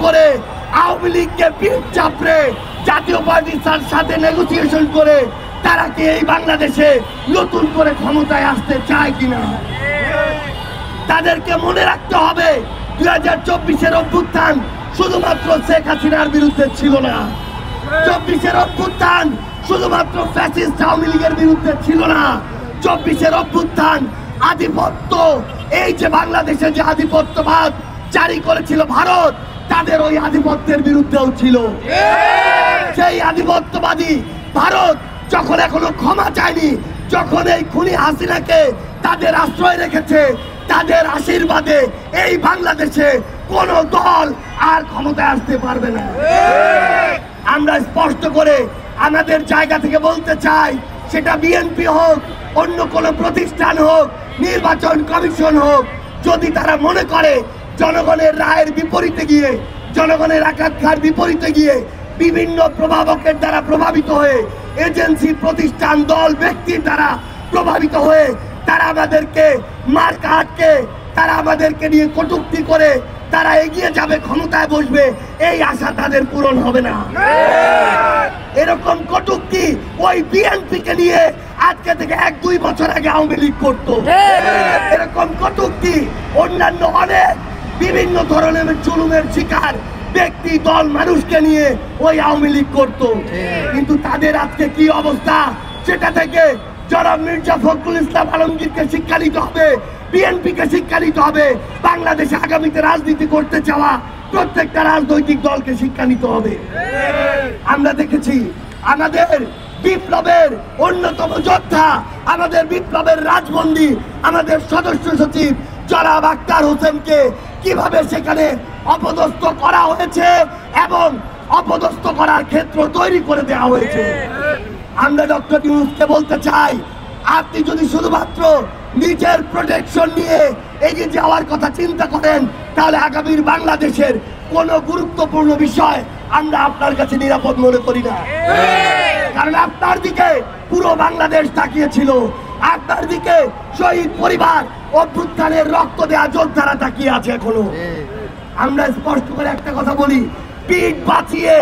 করে আওয়ামী লীগকে পিঠ চাপড়ে জাতীয় পার্টির সাথে নেগোসিয়েশন করে তারা কি এই বাংলাদেশে নতুন করে ক্ষমতায় আসতে চায় কিনা? তাদেরকে মনে রাখতে হবে 2024-এর অভ্যুত্থান শুধুমাত্র শেখ হাসিনার বিরুদ্ধে ছিল না। 24-এর অভ্যুত্থান শুধুমাত্র ফ্যাসিস্ট আওয়ামী লীগের বিরুদ্ধে ছিল না। 24-এর অভ্যুত্থান আধিপত্য, এই যে বাংলাদেশে যে আধিপত্যবাদ জারি করেছিল ভারত, তাদের ওই আধিপত্যের বিরুদ্ধেও ছিল। সেই আধিপত্যবাদী ভারত যখন এখনো ক্ষমা চায়নি, যখন এই খুনি হাসিনাকে তাদের আশ্রয় রেখেছে, তাদের আশীর্বাদে এই বাংলাদেশে কোন দল আর ক্ষমতায় আসতে পারবে না। আমরা স্পষ্ট করে আমাদের জায়গা থেকে বলতে চাই, সেটা বিএনপি হোক, অন্য কোন প্রতিষ্ঠান হোক, নির্বাচন কমিশন হোক, যদি তারা মনে করে জনগণের রায়ের বিপরীতে গিয়ে, জনগণের আকাঙ্ক্ষার বিপরীতে গিয়ে বিভিন্ন প্রভাবকের দ্বারা প্রভাবিত হয়ে, এজেন্সি, প্রতিষ্ঠান, দল, ব্যক্তির দ্বারা প্রভাবিত হয়ে তারা আমাদেরকে মার্কা আটকে, তারা আমাদেরকে নিয়ে কটূক্তি করে তারা এগিয়ে যাবে, ক্ষমতায় বসবে, এই আশা তাদের পূরণ হবে না। এরকম কটূক্তি ওই বিএনপি কে নিয়ে আজকে থেকে 1-2 বছর আগে আওয়ামী লীগ করতো। এরকম কটূক্তি অন্যান্য অনেক বিভিন্ন ধরনের জুলুমের শিকার ব্যক্তি, দল, মানুষকে নিয়ে ওই আওয়ামী লীগ করতো। কিন্তু তাদের আজকে কি অবস্থা, সেটা থেকে জনাব মির্জা ফখরুল ইসলাম আলমগীরকে শিক্ষা নিতে হবে, বিএনপি কে শিক্ষা নিতে হবে, বাংলাদেশে আগামীতে রাজনীতি করতে চাওয়া প্রত্যেকটা রাজনৈতিক দলকে শিক্ষা নিতে হবে। আমরা দেখেছি আমাদের বিপ্লবের অন্যতম যোদ্ধা, আমাদের বিপ্লবের রাজবন্দী, আমাদের সদস্য সচিব জনাব আক্তার হোসেনকে কিভাবে সেখানে অপদস্থ করা হয়েছে এবং অপদস্থ করার ক্ষেত্র তৈরি করে দেওয়া হয়েছে। আমরা ডক্টর ইউনূসকে বলতে চাই, আপনি যদি শুধুমাত্র নিজের প্রোটেকশন নিয়ে এগিয়ে যাওয়ার কথা চিন্তা করেন, তাহলে আগামীর বাংলাদেশের কোন গুরুত্বপূর্ণ বিষয় আমরা আপনার কাছে নিরাপদ মনে করি না। কারণ আপনার দিকে পুরো বাংলাদেশ তাকিয়েছিল, আপনার দিকে শহীদ পরিবার, অভ্যুত্থানের রক্ত দেওয়া যোদ্ধারা তাকিয়ে আছে এখনো। আমরা স্পষ্ট করে একটা কথা বলি, পিঠ বাঁচিয়ে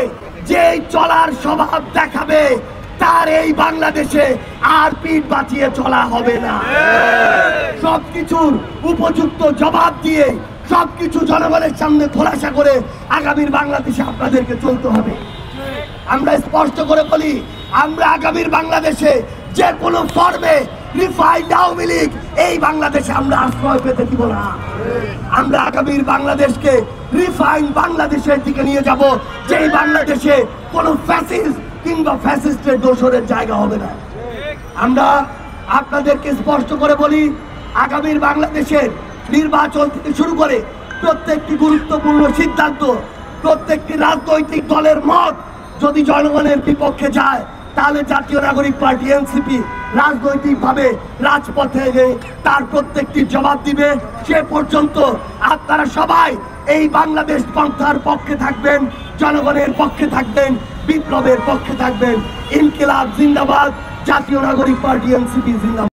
যে চলার স্বভাব দেখাবে, তার এই বাংলাদেশে আর পিঠ বাঁচিয়ে চলা হবে না। সবকিছুর উপযুক্ত জবাব দিয়ে, সবকিছু জনগণের সামনে খোলাসা করে আগামীর বাংলাদেশে আপনাদেরকে চলতে হবে। আমরা স্পষ্ট করে বলি, আমরা আগামীর বাংলাদেশে যে কোনো ফর্মে রিফাইন্ড আওয়ামী লীগ এই বাংলাদেশে আমরা আশ্রয় পেতে দিব না। আমরা আগামীর বাংলাদেশকে রিফাইন্ড বাংলাদেশের দিকে নিয়ে যাব, যেই বাংলাদেশে কোনো ফ্যাসিস্ট কিংবা ফ্যাসিস্টের দোসরের জায়গা হবে না। আমরা আপনাদেরকে স্পষ্ট করে বলি, আগামীর বাংলাদেশের নির্বাচন থেকে শুরু করে প্রত্যেকটি গুরুত্বপূর্ণ সিদ্ধান্ত, প্রত্যেকটি রাজনৈতিক দলের মত যদি জনগণের বিপক্ষে যায়, তাহলে জাতীয় নাগরিক পার্টি এনসিপি রাজনৈতিকভাবে রাজপথে তার প্রত্যেকটি জবাব দিবে। সে পর্যন্ত আপনারা সবাই এই বাংলাদেশ পন্থার পক্ষে থাকবেন, জনগণের পক্ষে থাকবেন, বিপ্লবের পক্ষে থাকবেন। ইনকিলাব জিন্দাবাদ, জাতীয় নাগরিক পার্টি এনসিপি জিন্দাবাদ।